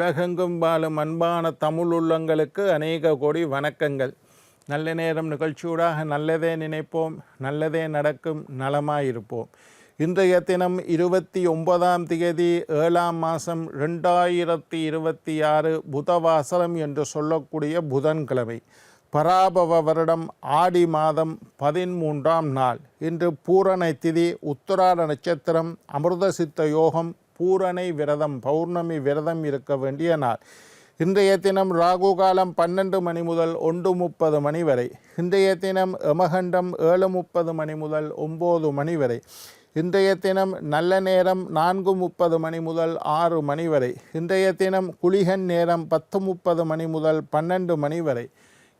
உலகெங்கும் வாழும் அன்பான தமிழ் உள்ளங்களுக்கு அநேக கோடி வணக்கங்கள். நல்ல நேரம் நிகழ்ச்சியூடாக நல்லதே நினைப்போம், நல்லதே நடக்கும், நலமாயிருப்போம். இன்றைய தினம் 29ஆம் தேதி 7ஆம் மாதம் 2026 புதவாசரம் என்று சொல்லக்கூடிய புதன்கிழமை, பராபவ வருடம் ஆடி மாதம் 13ஆம் நாள். இன்று பூரண திதி, உத்தராட நட்சத்திரம், அமிர்த சித்த யோகம், பூரணை விரதம், பௌர்ணமி விரதம் இருக்க வேண்டிய நாள். இன்றைய தினம் ராகு காலம் 12 மணி முதல் 1:30 மணி வரை. இன்றைய தினம் யமகண்டம் 7:30 மணி முதல் 9 மணி வரை. இன்றைய தினம் நல்ல நேரம் 4:30 மணி முதல் 6 மணி வரை. இன்றைய தினம் குளிகன் நேரம் 10:30 மணி முதல் 12 மணி வரை.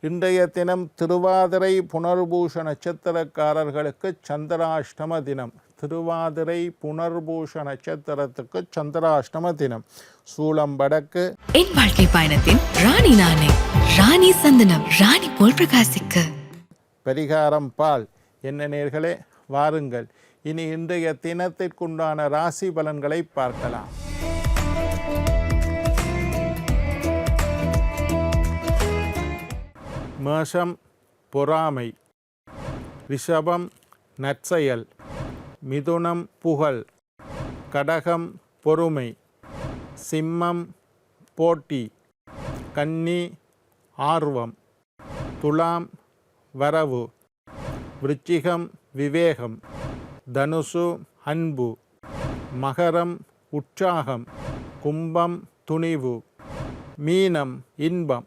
இன்றைய தினம் திருவாதிரை புனர்பூஷ நட்சத்திரக்காரர்களுக்கு சந்திராஷ்டம தினம். திருவாதிரை புனர்பூஷ நட்சத்திரத்துக்கு சந்திராஷ்டம தினம். சூலம் வடக்கு. என் வாழ்க்கை பயணத்தின் ராணி நானே, ராணி சந்தனம், ராணி போல் பிரகாசிக்க. பரிகாரம் பால். என்ன நேர்களே, வாருங்கள் இனி இன்றைய தினத்திற்குண்டான ராசி பலன்களை பார்க்கலாம். மேஷம் பொறாமை, ரிஷபம் நற்செயல், மிதுனம் புகழ், கடகம் பொறுமை, சிம்மம் போட்டி, கன்னி ஆர்வம், துலாம் வரவு, விருச்சிகம் விவேகம், தனுசு அன்பு, மகரம் உற்சாகம், கும்பம் துணிவு, மீனம் இன்பம்.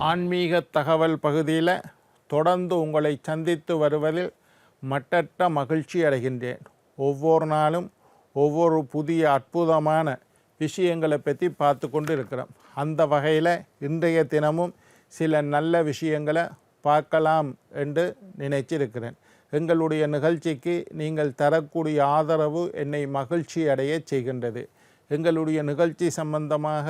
ஆன்மீக தகவல் பகுதியில் தொடர்ந்து உங்களை சந்தித்து வருவதில் மட்டற்ற மகிழ்ச்சி அடைகின்றேன். ஒவ்வொரு நாளும் ஒவ்வொரு புதிய அற்புதமான விஷயங்களை பற்றி பார்த்து கொண்டு இருக்கிறோம். அந்த வகையில் இன்றைய தினமும் சில நல்ல விஷயங்களை பார்க்கலாம் என்று நினைச்சிருக்கிறேன். எங்களுடைய நிகழ்ச்சிக்கு நீங்கள் தரக்கூடிய ஆதரவு என்னை மகிழ்ச்சி அடைய செய்கின்றது. எங்களுடைய நிகழ்ச்சி சம்பந்தமாக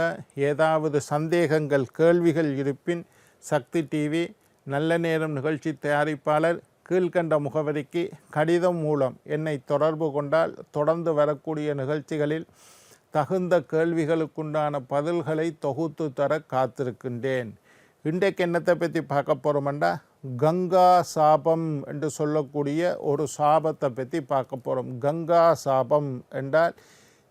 ஏதாவது சந்தேகங்கள், கேள்விகள் இருப்பின் சக்தி டிவி நல்ல நேரம் நிகழ்ச்சி தயாரிப்பாளர் கீழ்கண்ட முகவரிக்கு கடிதம் மூலம் என்னை தொடர்பு கொண்டால் தொடர்ந்து வரக்கூடிய நிகழ்ச்சிகளில் தகுந்த கேள்விகளுக்குண்டான பதில்களை தொகுத்து தர காத்திருக்கின்றேன். இன்றைக்கு என்னத்தை பற்றி பார்க்க போகிறோம்னா, கங்கா சாபம் என்று சொல்லக்கூடிய ஒரு சாபத்தை பற்றி பார்க்க போகிறோம். கங்கா சாபம் என்றால்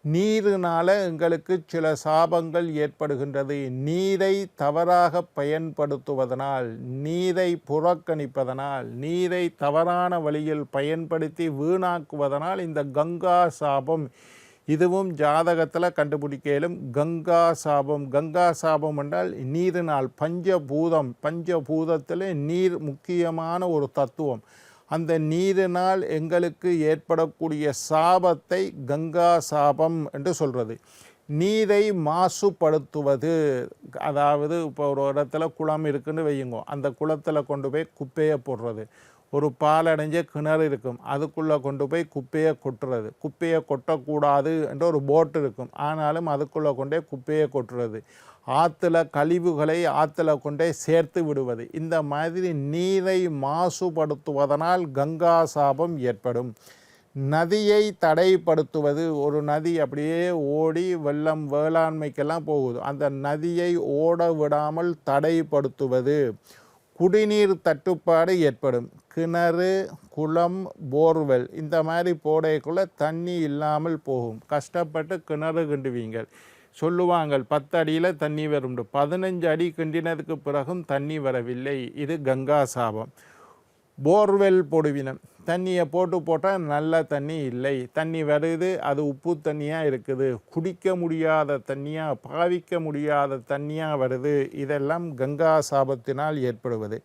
நீரினால் எங்களுக்கு சில சாபங்கள் ஏற்படுகின்றது. நீரை தவறாக பயன்படுத்துவதனால், நீரை புறக்கணிப்பதனால், நீரை தவறான வழியில் பயன்படுத்தி வீணாக்குவதனால் இந்த கங்கா சாபம், இதுவும் ஜாதகத்தில் கண்டுபிடிக்கலும். கங்கா சாபம், கங்கா சாபம் என்றால் நீரினால், பஞ்சபூதம், பஞ்சபூதத்தில் நீர் முக்கியமான ஒரு தத்துவம். அந்த நீரினால் எங்களுக்கு ஏற்படக்கூடிய சாபத்தை கங்கா சாபம் என்று சொல்கிறது. நீரை மாசுபடுத்துவது, அதாவது இப்போ ஒரு இடத்துல குளம் இருக்குன்னு வையுங்க, அந்த குளத்தில் கொண்டு போய் குப்பையை போடுறது. ஒரு பாலடைஞ்ச கிணறு இருக்கும், அதுக்குள்ளே கொண்டு போய் குப்பையை கொட்டுறது. குப்பையை கொட்டக்கூடாது என்ற ஒரு போட்டு இருக்கும், ஆனாலும் அதுக்குள்ளே கொண்டே குப்பையை கொட்டுறது. ஆற்றுல கழிவுகளை ஆற்றுல கொண்டே சேர்த்து விடுவது. இந்த மாதிரி நீரை மாசுபடுத்துவதனால் கங்கா சாபம் ஏற்படும். நதியை தடைப்படுத்துவது, ஒரு நதி அப்படியே ஓடி வெள்ளம் வேளாண்மைக்கெல்லாம் போகுது, அந்த நதியை ஓட விடாமல் தடைப்படுத்துவது. குடிநீர் தட்டுப்பாடு ஏற்படும். கிணறு, குளம், போர்வெல் இந்த மாதிரி போடைக்குள்ளே தண்ணி இல்லாமல் போகும். கஷ்டப்பட்டு கிணறு கிண்டுவீங்க, சொல்லுவாங்க 10 அடியில் தண்ணி வரும். 15 அடி கிண்டினதுக்கு பிறகும் தண்ணி வரவில்லை, இது கங்கா சாபம். போர்வெல் போடுவினம், தண்ணியை போட்டால் நல்ல தண்ணி இல்லை, தண்ணி வருது, அது உப்பு தண்ணியாக இருக்குது, குடிக்க முடியாத தண்ணியாக, பாவிக்க முடியாத தண்ணியாக வருது. இதெல்லாம் கங்கா சாபத்தினால் ஏற்படுவது.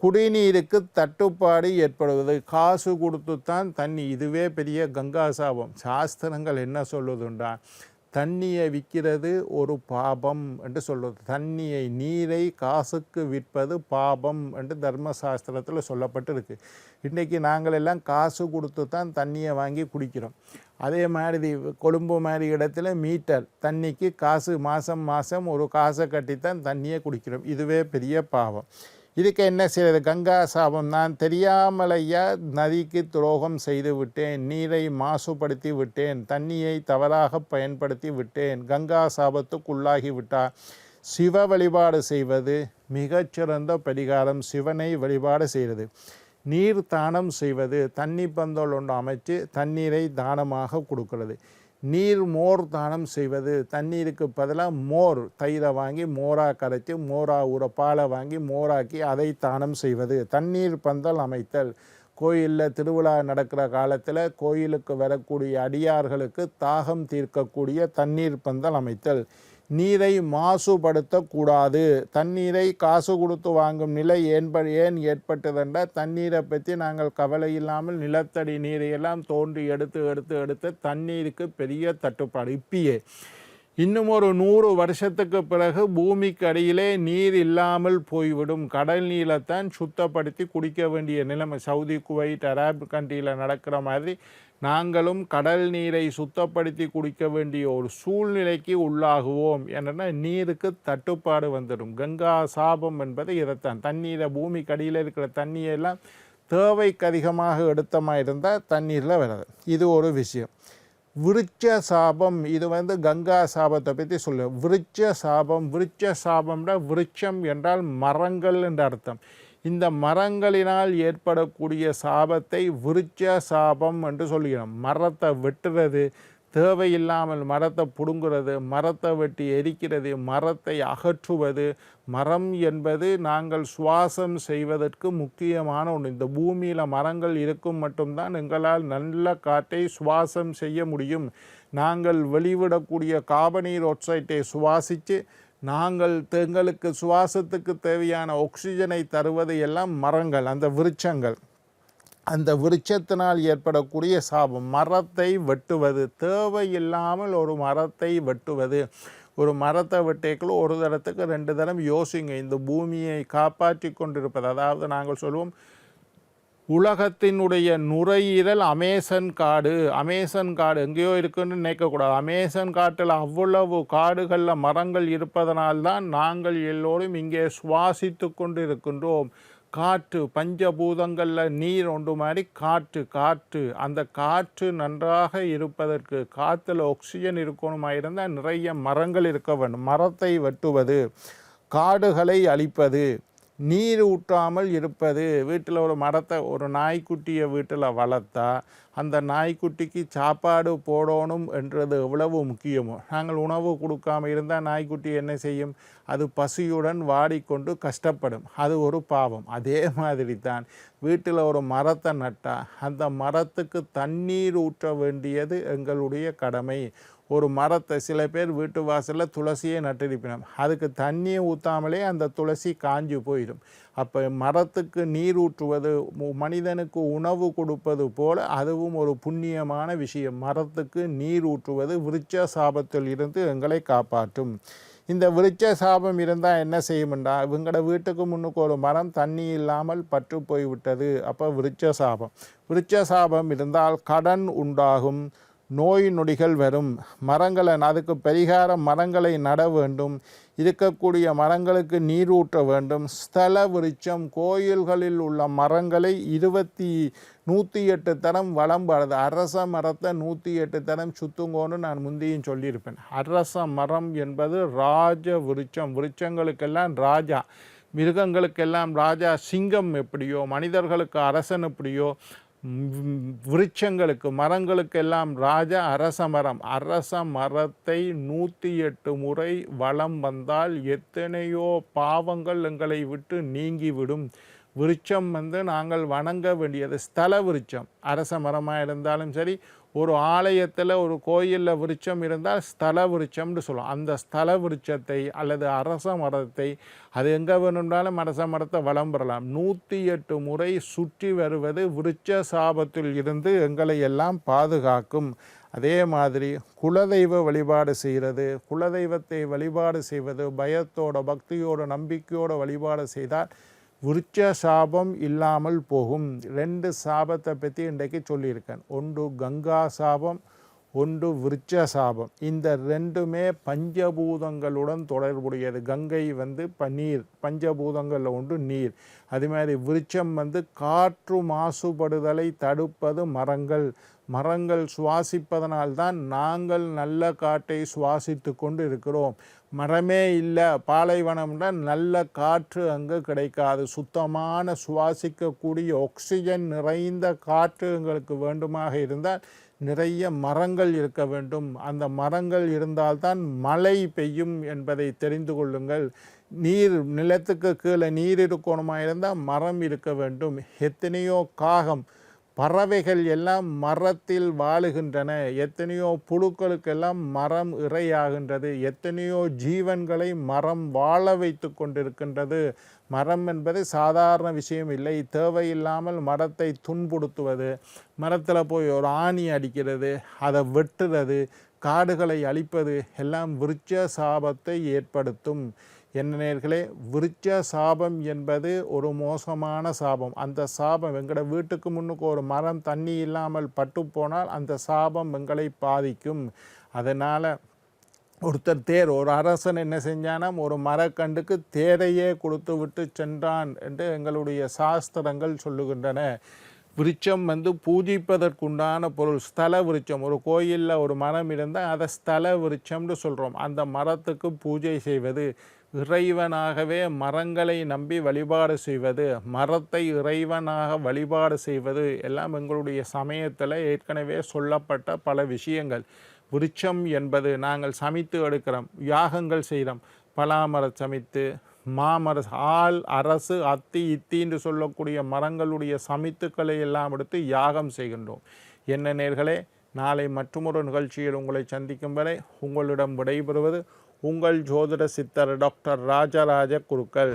குடிநீருக்கு தட்டுப்பாடு ஏற்படுவது, காசு கொடுத்து தான் தண்ணி, இதுவே பெரிய கங்கா சாபம். சாஸ்திரங்கள் என்ன சொல்லுதுண்டா, தண்ணியை விற்கிறது ஒரு பாபம் என்று சொல்வது. தண்ணியை, நீரை காசுக்கு விற்பது பாபம் என்று தர்மசாஸ்திரத்தில் சொல்லப்பட்டிருக்கு. இன்றைக்கி நாங்கள் எல்லாம் காசு கொடுத்து தான் தண்ணியை வாங்கி குடிக்கிறோம். அதே மாதிரி கொழும்பு மாதிரி இடத்துல மீட்டர் தண்ணிக்கு காசு, மாதம் ஒரு காசை கட்டித்தான் தண்ணியை குடிக்கிறோம். இதுவே பெரிய பாவம். இதுக்கு என்ன செய்வது? கங்கா சாபம். நான் தெரியாமலையா நதிக்கு துரோகம் செய்து விட்டேன், நீரை மாசுபடுத்தி விட்டேன், தண்ணியை தவறாக பயன்படுத்தி விட்டேன், கங்கா சாபத்துக்குள்ளாகி விட்டார். சிவ வழிபாடு செய்வது மிகச்சிறந்த பரிகாரம். சிவனை வழிபாடு செய்கிறது. நீர் தானம் செய்வது, தண்ணி பந்தல் ஒன்று அமைச்சு தண்ணீரை தானமாக கொடுக்கிறது. நீர் மோர் தானம் செய்வது, தண்ணீருக்கு பதிலாக மோர், தயிரை வாங்கி மோராக கரைச்சி மோரா ஊற பாலை வாங்கி மோராக்கி அதை தானம் செய்வது. தண்ணீர் பந்தல் அமைத்தல், கோயிலில் திருவிழா நடக்கிற காலத்தில் கோயிலுக்கு வரக்கூடிய அடியார்களுக்கு தாகம் தீர்க்கக்கூடிய தண்ணீர் பந்தல் அமைத்தல். நீரை மாசுபடுத்தக்கூடாது. தண்ணீரை காசு கொடுத்து வாங்கும் நிலை ஏன் ஏற்பட்டதென்றால் தண்ணீரை பற்றி நாங்கள் கவலை இல்லாமல் நிலத்தடி நீரையெல்லாம் தோண்டி எடுத்து தண்ணீருக்கு பெரிய தட்டுப்பாடு. இப்பயே இன்னும் ஒரு 100 வருஷத்துக்கு பிறகு பூமிக்கு அடியிலே நீர் இல்லாமல் போய்விடும். கடல் நீரைத்தான் சுத்தப்படுத்தி குடிக்க வேண்டிய நிலைமை. சவுதி, குவைட், அரபு கண்ட்ரியில் நடக்கிற மாதிரி நாங்களும் கடல் நீரை சுத்தப்படுத்தி குடிக்க வேண்டிய ஒரு சூழ்நிலைக்கு உள்ளாகுவோம். என்னென்னா நீருக்கு தட்டுப்பாடு வந்துடும். கங்கா சாபம் என்பது இதைத்தான். தண்ணீரை பூமிக்கு அடியில் இருக்கிற தண்ணியெல்லாம் தேவைக்கு அதிகமாக எடுத்தமாக இருந்தால் தண்ணீரில் வராது. இது ஒரு விஷயம். விருட்ச சாபம், இது கங்கா சாபத்தை பற்றி சொல்ல. விருட்ச சாபம்னா விருட்சம் என்றால் மரங்கள் என்ற அர்த்தம். இந்த மரங்களினால் ஏற்படக்கூடிய சாபத்தை விருட்ச சாபம் என்று சொல்கிறோம். மரத்தை வெட்டுறது, தேவையில்லாமல் மரத்தை பிடுங்குறது, மரத்தை வெட்டி எரிக்கிறது, மரத்தை அகற்றுவது. மரம் என்பது நாங்கள் சுவாசம் செய்வதற்கு முக்கியமான ஒன்று. இந்த பூமியில் மரங்கள் இருக்கும் மட்டும்தான் எங்களால் நல்ல காற்றை சுவாசம் செய்ய முடியும். நாங்கள் வெளிவிடக்கூடிய கார்பன் டை ஆக்சைடை சுவாசித்து நாங்கள் எங்களுக்கு சுவாசத்துக்கு தேவையான ஆக்சிஜனை தருவது எல்லாம் மரங்கள், அந்த விருட்சங்கள். அந்த விருட்சத்தினால் ஏற்படக்கூடிய சாபம் மரத்தை வெட்டுவது. தேவையில்லாமல் ஒரு மரத்தை வெட்டுவது. ஒரு மரத்தை வெட்டேக்குள்ள ஒரு தரத்துக்கு 2 தரம் யோசிங்க. இந்த பூமியை காப்பாற்றி கொண்டிருப்பது, அதாவது நாங்கள் சொல்லுவோம் உலகத்தினுடைய நுரையீரல் அமேசன் காடு. அமேசன் காடு எங்கேயோ இருக்குன்னு நினைக்கக்கூடாது. அமேசன் காட்டில் அவ்வளவு காடுகளில் மரங்கள் இருப்பதனால்தான் நாங்கள் எல்லோரும் இங்கே சுவாசித்து கொண்டு இருக்கின்றோம். காற்று, பஞ்சபூதங்களில் நீர் ஒன்று மாதிரி காற்று. அந்த காற்று நன்றாக இருப்பதற்கு காற்றுல ஆக்சிஜன் இருக்கணுமா இருந்தால் நிறைய மரங்கள் இருக்க வேண்டும். மரத்தை வெட்டுவது, காடுகளை அழிப்பது, நீர் ஊற்றாமல் இருப்பது. வீட்டில் ஒரு மரத்தை, ஒரு நாய்க்குட்டியை வீட்டில் வளர்த்தா அந்த நாய்க்குட்டிக்கு சாப்பாடு போடணும் என்றது எவ்வளவு முக்கியமோ. நாங்கள் உணவு கொடுக்காமல் இருந்தால் நாய்க்குட்டி என்ன செய்யும்? அது பசியுடன் வாடிக்கொண்டு கஷ்டப்படும். அது ஒரு பாவம். அதே மாதிரி தான் வீட்டில் ஒரு மரத்தை நட்டால் அந்த மரத்துக்கு தண்ணீர் ஊற்ற வேண்டியது எங்களுடைய கடமை. ஒரு மரத்தை, சில பேர் வீட்டு வாசலில் துளசியை நட்டிருப்பினோம், அதுக்கு தண்ணியை ஊற்றாமலே அந்த துளசி காஞ்சு போயிடும். அப்போ மரத்துக்கு நீர் ஊற்றுவது மனிதனுக்கு உணவு கொடுப்பது போல அதுவும் ஒரு புண்ணியமான விஷயம். மரத்துக்கு நீர் ஊற்றுவது விருட்ச சாபத்தில் இருந்து எங்களை காப்பாற்றும். இந்த விருட்ச சாபம் இருந்தால் என்ன செய்யும்டா, இவங்களோட வீட்டுக்கு முன்னுக்கு ஒரு மரம் தண்ணி இல்லாமல் பற்று போய்விட்டது. அப்போ விருட்ச சாபம் இருந்தால் கடன் உண்டாகும், நோய் நொடிகள் வரும். மரங்களை, அதுக்கு பரிகாரம் மரங்களை நட வேண்டும். இருக்கக்கூடிய மரங்களுக்கு நீர் ஊற்ற வேண்டும். ஸ்தல விருட்சம், கோயில்களில் உள்ள மரங்களை 108 தரம் வளம்படுது. அரச மரத்தை 108 தரம் சுத்துங்கோன்னு நான் முந்தியும் சொல்லியிருப்பேன். அரச மரம் என்பது ராஜ விருட்சம். விருட்சங்களுக்கெல்லாம் ராஜா, மிருகங்களுக்கெல்லாம் ராஜா. சிங்கம் எப்படியோ, மனிதர்களுக்கு அரசன் எப்படியோ, விருட்சங்களுக்கு, மரங்களுக்கெல்லாம் ராஜா அரச மரம். அரச மரத்தை 108 முறை வலம் வந்தால் எத்தனையோ பாவங்கள் எங்களை விட்டு நீங்கிவிடும். விருட்சம் நாங்கள் வணங்க வேண்டியது ஸ்தல விருட்சம். அரச மரமாக இருந்தாலும் சரி, ஒரு ஆலயத்தில் ஒரு கோயிலில் விருட்சம் இருந்தால் ஸ்தல விருட்சம்னு சொல்லுவோம். அந்த ஸ்தல விருட்சத்தை அல்லது அரச மரத்தை, அது எங்கே வேணும்னாலும் அரச மரத்தை வலம் பெறலாம். 108 முறை சுற்றி வருவது விருட்ச சாபத்தில் இருந்து எங்களை எல்லாம் பாதுகாக்கும். அதே மாதிரி குலதெய்வ வழிபாடு செய்கிறது. குலதெய்வத்தை வழிபாடு செய்வது பயத்தோட, பக்தியோட, நம்பிக்கையோட வழிபாடு செய்தால் விருட்ச சாபம் இல்லாமல் போகும். 2 சாபத்தை பற்றி இன்றைக்கு சொல்லியிருக்கேன். ஒன்று கங்கா சாபம், ஒன்று விருட்ச சாபம். இந்த ரெண்டுமே பஞ்சபூதங்களுடன் தொடர்புடையது. கங்கை வந்து நீர், பஞ்சபூதங்களில் ஒன்று நீர். அது மாதிரி விருட்சம் வந்து காற்று மாசுபடுதலை தடுப்பது மரங்கள். மரங்கள் சுவாசிப்பதனால்தான் நாங்கள் நல்ல காற்றை சுவாசித்து கொண்டு இருக்கிறோம். மரமே இல்லை, பாலைவனம்னா நல்ல காற்று அங்கே கிடைக்காது. சுத்தமான சுவாசிக்கக்கூடிய ஆக்சிஜன் நிறைந்த காற்று எங்களுக்கு வேண்டுமாக இருந்தால் நிறைய மரங்கள் இருக்க வேண்டும். அந்த மரங்கள் இருந்தால்தான் மழை பெய்யும் என்பதை தெரிந்து கொள்ளுங்கள். நீர், நிலத்துக்கு கீழே நீர் இருக்கணுமா இருந்தால் மரம் இருக்க வேண்டும். எத்தனையோ காகம், பறவைகள் எல்லாம் மரத்தில் வாழுகின்றன. எத்தனையோ புழுக்களுக்கெல்லாம் மரம் இரையாகின்றது. எத்தனையோ ஜீவன்களை மரம் வாழ வைத்து கொண்டிருக்கின்றது. மரம் என்பது சாதாரண விஷயம் இல்லை. தேவையில்லாமல் மரத்தை துன்புறுத்துவது, மரத்தில் போய் ஒரு ஆணி அடிக்கிறது, அதை வெட்டுறது, காடுகளை அழிப்பது எல்லாம் விருட்ச சாபத்தை ஏற்படுத்தும். என்ன நேயர்களே, விருட்ச சாபம் என்பது ஒரு மோசமான சாபம். அந்த சாபம் எங்களோட வீட்டுக்கு முன்னுக்கு ஒரு மரம் தண்ணி இல்லாமல் பட்டு போனால் அந்த சாபம் எங்களை பாதிக்கும். அதனால் ஒரு அரசன் என்ன செஞ்சானாம், ஒரு மரக்கண்டுக்கு தேரையே கொடுத்து விட்டு சென்றான் என்று எங்களுடைய சாஸ்திரங்கள் சொல்லுகின்றன. விருட்சம் வந்து பூஜிப்பதற்குண்டான பொருள். ஸ்தல விருட்சம், ஒரு கோயிலில் ஒரு மரம் இருந்தால் அதை ஸ்தல விருட்சம்னு சொல்கிறோம். அந்த மரத்துக்கு பூஜை செய்வது, இறைவனாகவே மரங்களை நம்பி வழிபாடு செய்வது, மரத்தை இறைவனாக வழிபாடு செய்வது எல்லாம் எங்களுடைய சமயத்தில் ஏற்கனவே சொல்லப்பட்ட பல விஷயங்கள். விருட்சம் என்பது நாங்கள் சமைத்து எடுக்கிறோம், யாகங்கள் செய்கிறோம். பலாமர சமைத்து, மாமர, ஆள், அரசு, அத்தி, இத்தின்னு சொல்லக்கூடிய மரங்களுடைய சமித்துக்களை எல்லாம் எடுத்து யாகம் செய்கின்றோம். என்ன நேர்களே, நாளை மற்றொரு நிகழ்ச்சியில் உங்களை சந்திக்கும் வரை உங்களிடம் விடைபெறுவது உங்கள் ஜோதிட சித்தர் டாக்டர் ராஜராஜ குருக்கள்.